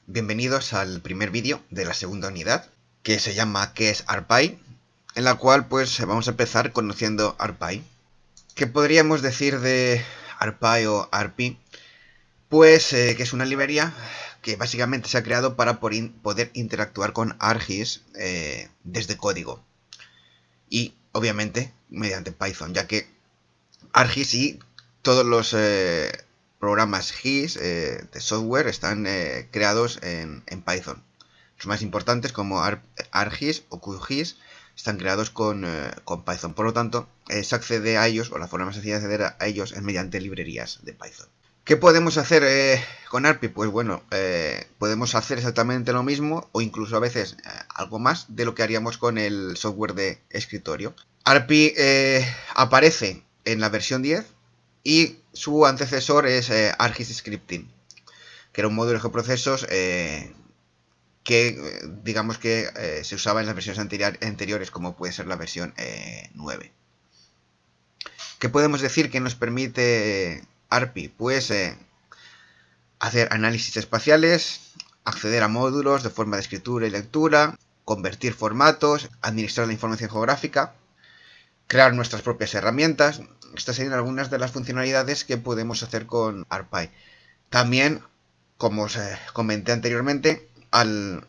Bienvenidos al primer vídeo de la segunda unidad, que se llama ¿Qué es ARPy?, en la cual pues vamos a empezar conociendo ARPy. ¿Qué podríamos decir de ARPy o ARPy? Pues que es una librería que básicamente se ha creado para poder interactuar con ArcGIS desde código. Y obviamente mediante Python, ya que ArcGIS y todos los programas GIS de software están creados en Python. Los más importantes, como ArcGIS o QGIS, están creados con Python. Por lo tanto, se accede a ellos, o la forma más sencilla de acceder a ellos es mediante librerías de Python. ¿Qué podemos hacer con ARPy? Pues bueno, podemos hacer exactamente lo mismo o incluso a veces algo más de lo que haríamos con el software de escritorio. ARPy aparece en la versión 10 y su antecesor es ArcGIS Scripting, que era un módulo de geoprocesos que digamos que se usaba en las versiones anteriores, como puede ser la versión 9. ¿Qué podemos decir que nos permite ARPy? Pues hacer análisis espaciales, acceder a módulos de forma de escritura y lectura, convertir formatos, administrar la información geográfica, crear nuestras propias herramientas. Estas serían algunas de las funcionalidades que podemos hacer con ARPy. También, como os comenté anteriormente, al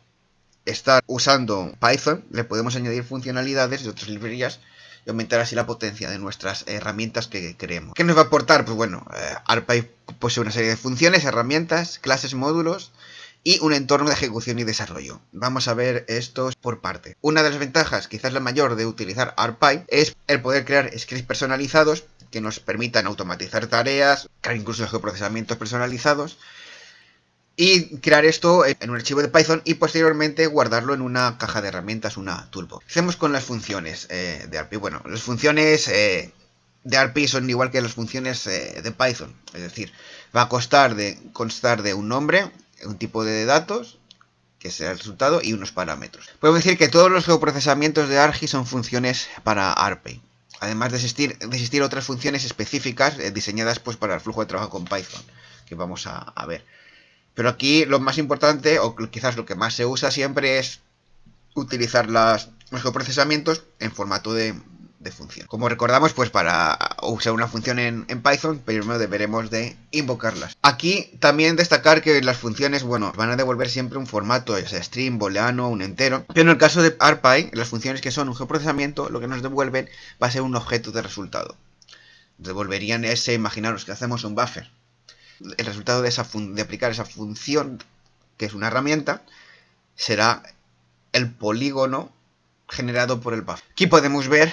estar usando Python le podemos añadir funcionalidades de otras librerías y aumentar así la potencia de nuestras herramientas que creemos. ¿Qué nos va a aportar? Pues bueno, ARPy posee una serie de funciones, herramientas, clases, módulos y un entorno de ejecución y desarrollo. Vamos a ver estos por parte. Una de las ventajas, quizás la mayor, de utilizar ARPy es el poder crear scripts personalizados que nos permitan automatizar tareas, crear incluso geoprocesamientos personalizados y crear esto en un archivo de Python y posteriormente guardarlo en una caja de herramientas, una toolbox. Hacemos con las funciones de ARPy. Bueno, las funciones de ARPy son igual que las funciones de Python, es decir, va a constar de un nombre, un tipo de datos, que será el resultado, y unos parámetros. Podemos decir que todos los geoprocesamientos de ArcGIS son funciones para ARPy. Además de existir otras funciones específicas diseñadas pues para el flujo de trabajo con Python, que vamos a ver. Pero aquí lo más importante, o quizás lo que más se usa siempre, es utilizar los geoprocesamientos en formato de función. Como recordamos, pues para usar una función en Python, primero deberemos de invocarlas. Aquí también destacar que las funciones, bueno, van a devolver siempre un formato, ya sea string, booleano, un entero. Pero en el caso de ARPy, las funciones que son un geoprocesamiento, lo que nos devuelven va a ser un objeto de resultado. Devolverían ese, imaginaros que hacemos un buffer. El resultado de aplicar esa función, que es una herramienta, será el polígono generado por el buffer. Aquí podemos ver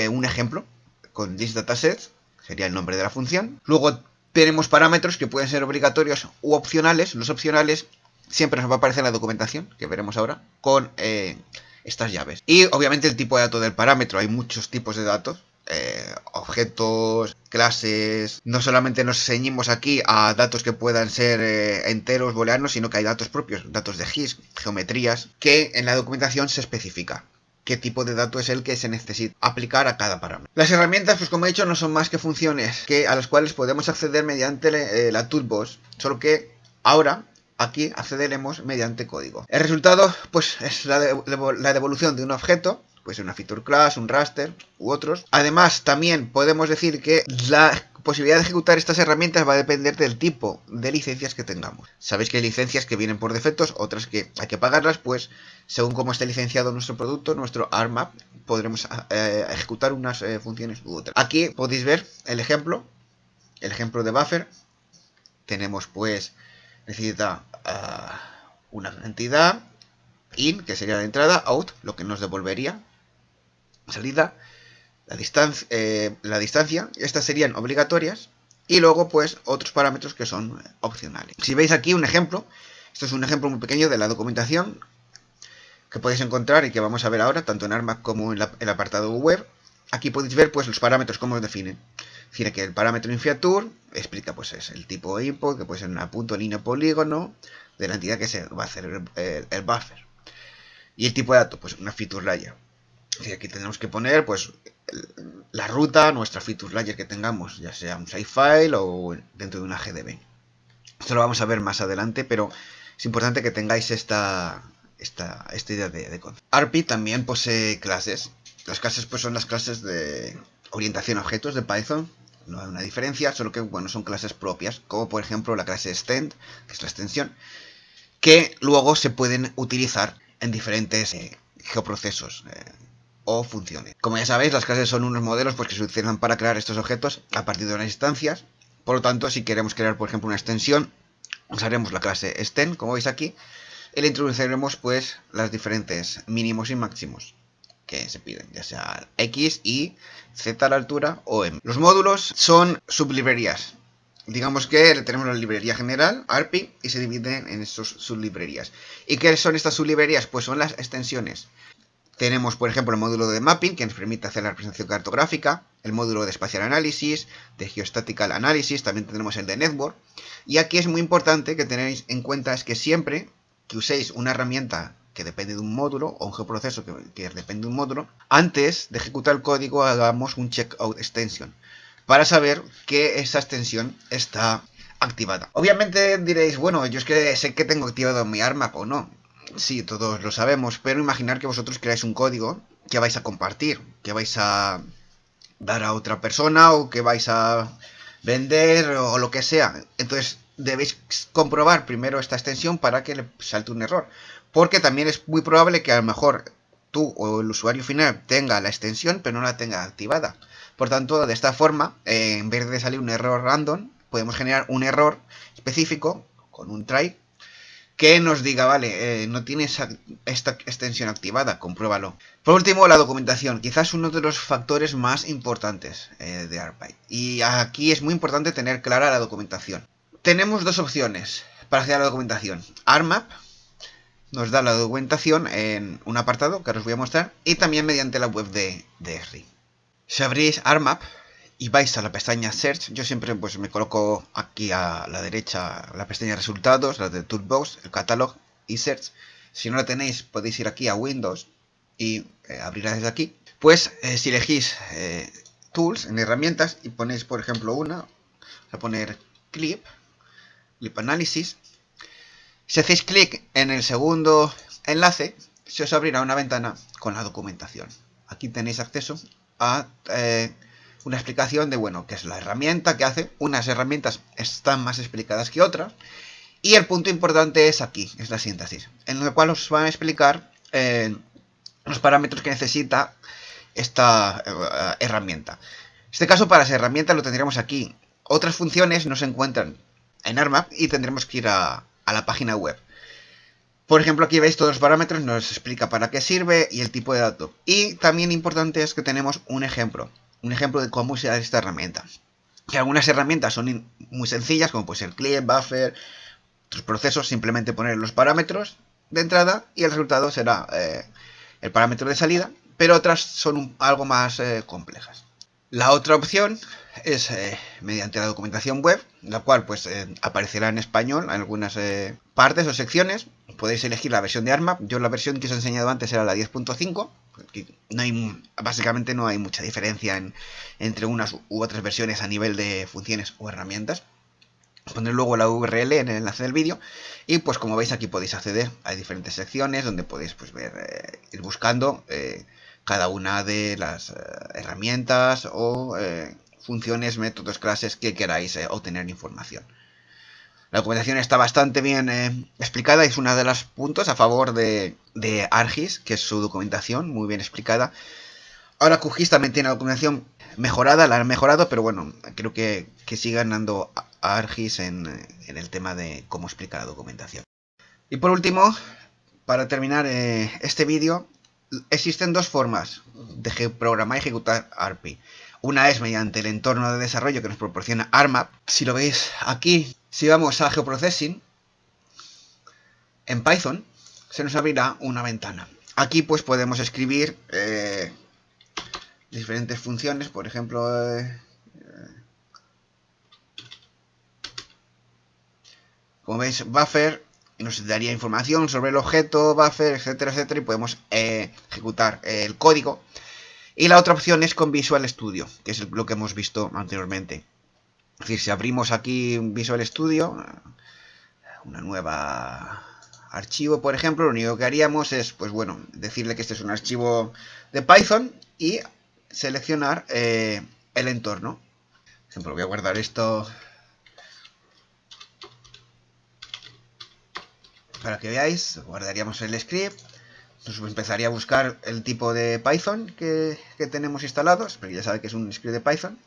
un ejemplo con thisDataset, sería el nombre de la función. Luego tenemos parámetros que pueden ser obligatorios u opcionales. Los opcionales siempre nos va a aparecer en la documentación, que veremos ahora, con estas llaves. Y obviamente el tipo de dato del parámetro. Hay muchos tipos de datos. Objetos, clases. No solamente nos ceñimos aquí a datos que puedan ser enteros, booleanos, sino que hay datos propios, datos de GIS, geometrías, que en la documentación se especifica qué tipo de dato es el que se necesita aplicar a cada parámetro. Las herramientas, pues como he dicho, no son más que funciones a las cuales podemos acceder mediante la toolbox, solo que ahora aquí accederemos mediante código. El resultado, pues, es la devolución de un objeto, pues una feature class, un raster u otros. Además, también podemos decir que la posibilidad de ejecutar estas herramientas va a depender del tipo de licencias que tengamos. Sabéis que hay licencias que vienen por defectos, otras que hay que pagarlas, pues según cómo esté licenciado nuestro producto, nuestro ARMAP, podremos ejecutar unas funciones u otras. Aquí podéis ver el ejemplo de buffer. Tenemos pues, necesita una entidad, in, que sería la entrada, out, lo que nos devolvería salida, la distancia, estas serían obligatorias, y luego pues otros parámetros que son opcionales. Si veis aquí un ejemplo, esto es un ejemplo muy pequeño de la documentación que podéis encontrar y que vamos a ver ahora, tanto en ARMAP como en el apartado web. Aquí podéis ver pues los parámetros, cómo los definen. Define que el parámetro infeature explica pues es el tipo de input, que puede ser una punto, línea, polígono, de la entidad que se va a hacer el buffer. Y el tipo de dato, pues una feature layer. Y aquí tenemos que poner pues la ruta, nuestra feature layer que tengamos, ya sea un save file o dentro de una GDB. Esto lo vamos a ver más adelante, pero Es importante que tengáis esta idea de concepto. ARPy también posee clases. Las clases pues son las clases de orientación a objetos de Python. No hay una diferencia, solo que bueno, son clases propias, como por ejemplo la clase extend, que es la extensión, que luego se pueden utilizar en diferentes geoprocesos o funciones. Como ya sabéis, las clases son unos modelos pues, que se utilizan para crear estos objetos a partir de unas instancias. Por lo tanto, si queremos crear, por ejemplo, una extensión, usaremos la clase extend, como veis aquí, y le introduciremos pues las diferentes mínimos y máximos que se piden, ya sea X, Y, Z a la altura o M. Los módulos son sublibrerías. Digamos que tenemos la librería general, ARPy, y se dividen en estas sublibrerías. ¿Y qué son estas sublibrerías? Pues son las extensiones. Tenemos, por ejemplo, el módulo de Mapping, que nos permite hacer la representación cartográfica, el módulo de Spatial Analysis, de Geostatical Analysis, también tenemos el de Network. Y aquí es muy importante que tenéis en cuenta es que siempre que uséis una herramienta que depende de un módulo, o un geoproceso que depende de un módulo, antes de ejecutar el código hagamos un checkout extension, para saber que esa extensión está activada. Obviamente diréis, bueno, yo es que sé que tengo activado mi ARMAP o no. Sí, todos lo sabemos, pero imaginar que vosotros creáis un código que vais a compartir, que vais a dar a otra persona o que vais a vender o lo que sea. Entonces debéis comprobar primero esta extensión para que le salte un error. Porque también es muy probable que a lo mejor tú o el usuario final tenga la extensión pero no la tenga activada. Por tanto, de esta forma, en vez de salir un error random, podemos generar un error específico con un try que nos diga, vale, no tienes esta extensión activada, compruébalo. Por último, la documentación, quizás uno de los factores más importantes de ARPy. Y aquí es muy importante tener clara la documentación. Tenemos dos opciones para acceder a la documentación. ARMAP nos da la documentación en un apartado que os voy a mostrar y también mediante la web de Esri. Si abrís ARMAP y vais a la pestaña Search, yo siempre pues me coloco aquí a la derecha la pestaña Resultados, la de Toolbox, el Catalog y Search. Si no la tenéis podéis ir aquí a Windows y abrirla desde aquí. Pues si elegís Tools en herramientas y ponéis por ejemplo voy a poner Clip Analysis. Si hacéis clic en el segundo enlace, se os abrirá una ventana con la documentación. Aquí tenéis acceso a una explicación de, bueno, qué es la herramienta, qué hace. Unas herramientas están más explicadas que otras. Y el punto importante es aquí, es la síntesis, en el cual os van a explicar los parámetros que necesita esta herramienta. En este caso, para esa herramienta lo tendríamos aquí. Otras funciones no se encuentran en ARMAP y tendremos que ir a la página web. Por ejemplo, aquí veis todos los parámetros, nos explica para qué sirve y el tipo de dato. Y también importante es que tenemos un ejemplo de cómo usar esta herramienta. Que algunas herramientas son muy sencillas, como puede ser clip, buffer, otros procesos, simplemente poner los parámetros de entrada y el resultado será el parámetro de salida, pero otras son algo más complejas. La otra opción es mediante la documentación web, la cual pues aparecerá en español en algunas partes o secciones. Podéis elegir la versión de ARMAP. Yo la versión que os he enseñado antes era la 10.5. Básicamente no hay mucha diferencia entre unas u otras versiones a nivel de funciones o herramientas. Pondré luego la URL en el enlace del vídeo. Y pues como veis aquí podéis acceder a diferentes secciones donde podéis pues ver, ir buscando cada una de las herramientas o funciones, métodos, clases que queráis obtener información. La documentación está bastante bien explicada y es uno de los puntos a favor de ArcGIS, que es su documentación muy bien explicada. Ahora QGIS también tiene la documentación mejorada, la han mejorado, pero bueno, creo que sigue ganando a ArcGIS en el tema de cómo explica la documentación. Y por último, para terminar este vídeo, existen dos formas de programar y ejecutar ARPy. Una es mediante el entorno de desarrollo que nos proporciona ARMAP. Si lo veis aquí, si vamos a Geoprocessing, en Python, se nos abrirá una ventana. Aquí pues podemos escribir diferentes funciones, por ejemplo, como veis, buffer, nos daría información sobre el objeto, buffer, etcétera, etcétera, y podemos ejecutar el código. Y la otra opción es con Visual Studio, que es lo que hemos visto anteriormente. Es decir, si abrimos aquí Visual Studio, una nueva archivo, por ejemplo, lo único que haríamos es, pues bueno, decirle que este es un archivo de Python y seleccionar el entorno. Por ejemplo, voy a guardar esto para que veáis. Guardaríamos el script. Nos empezaría a buscar el tipo de Python que tenemos instalados, porque ya sabe que es un script de Python.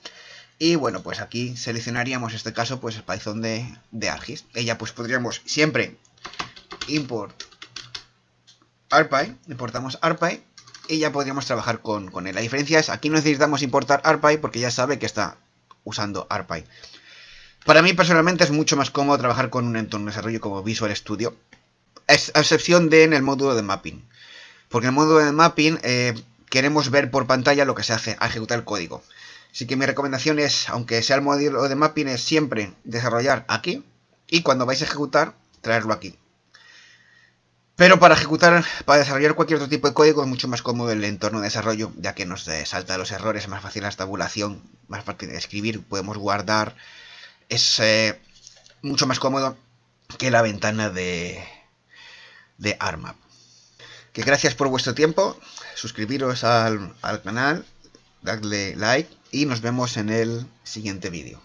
Y bueno, pues aquí seleccionaríamos en este caso pues el Python de Argis. Ella pues podríamos siempre import ARPy, importamos ARPy y ya podríamos trabajar con él. La diferencia es, aquí no necesitamos importar ARPy porque ya sabe que está usando ARPy. Para mí personalmente es mucho más cómodo trabajar con un entorno de desarrollo como Visual Studio, a excepción de en el módulo de mapping. Porque en el módulo de mapping queremos ver por pantalla lo que se hace a ejecutar el código. Así que mi recomendación es, aunque sea el módulo de mapping, es siempre desarrollar aquí y cuando vais a ejecutar, traerlo aquí. Pero para desarrollar cualquier otro tipo de código es mucho más cómodo el entorno de desarrollo, ya que nos salta los errores, es más fácil la tabulación, más fácil de escribir, podemos guardar. Es mucho más cómodo que la ventana de ARMAP. Que gracias por vuestro tiempo, suscribiros al canal, dadle like y nos vemos en el siguiente vídeo.